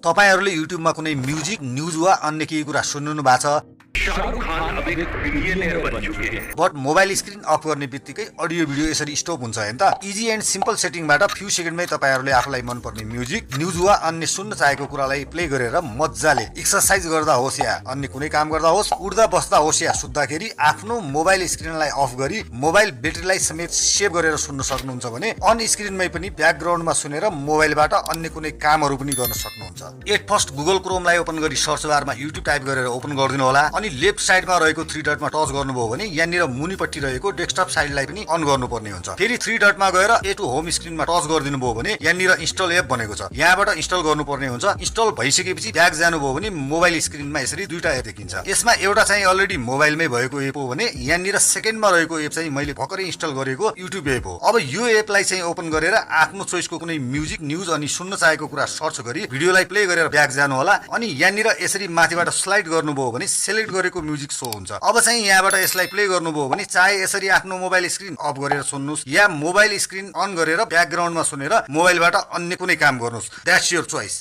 तपाईहरुले युट्युबमा कुनै म्युजिक, न्यूज वा अन्य केही कुरा सुन्नु भएको छ बट मोबाइल स्क्रिन अफ गर्ने बित्तिकै अडियो भिडियो यसरी स्टप हुन्छ हैन त। इजी एन्ड सिम्पल सेटिङबाट फ्यु सेकेन्डमै तपाईहरुले आफुलाई मन पर्ने म्युजिक, न्यूज वा अन्य सुन्न चाहेको कुरालाई प्ले गरेर मज्जाले एक्सरसाइज गर्दा होस् या अन्य कुनै काम गर्दा होस्, उड्दा बस्दा होस् या सुत्दाखेरि आफ्नो मोबाइल स्क्रिनलाई अफ गरी मोबाइल ब्याट्रीलाई समेत सेभ गरेर सुन्न सक्नुहुन्छ भने अन स्क्रिनमै पनि ब्याकग्राउन्डमा सुनेर मोबाइलबाट अन्य कुनै कामहरु पनि गर्न सक्नुहुन्छ। एट फर्स्ट गुगल क्रोमलाई ओपन गरी सर्च बारमा युट्युब टाइप गरेर ओपन गरिदिनु होला अनि लेफ्ट साइडमा रहेको 3 डटमा टच गर्नुभयो भने यहाँनिर मुनिपट्टि रहेको डेस्कटप साइडलाई पनि अन गर्नुपर्ने हुन्छ। फेरि 3 डटमा गएर ए टु होम स्क्रिनमा टच गरिदिनु भयो भने यहाँनिर इन्स्टल एप भनेको छ, यहाँबाट इन्स्टल गर्नुपर्ने हुन्छ। इन्स्टल भइसकेपछि ब्याक जानुभयो भने मोबाइल स्क्रिनमा यसरी दुईटा एप देखिन्छ। यसमा एउटा चाहिँ अलरेडी मोबाइलमै भएको एप हो भने यहाँनिर सेकेन्डमा रहेको एप चाहिँ मैले भर्खरै इन्स्टल गरेको युट्युब एप हो। अब यो एपलाई चाहिँ ओपन गरेर आफ्नो चोइसको कुनै म्युजिक, न्यूज अनि सुन्न चाहेको कुरा सर्च गरी भिडियोलाई प्ले गरेर ब्याक जानु होला अनि यहाँनिर यसरी माथिबाट स्लाइड गर्नुभयो भने सिलेक्ट गरेको म्युजिक शो हुन्छ। अब चाहिँ यहाँबाट यसलाई प्ले गर्नुभयो भने चाहे यसरी आफ्नो मोबाइल स्क्रिन अफ गरेर सुन्नुस् या मोबाइल स्क्रिन अन गरेर ब्याकग्राउन्डमा सुनेर मोबाइलबाट अन्य कुनै काम गर्नुस्, द्याट्स योर चोइस।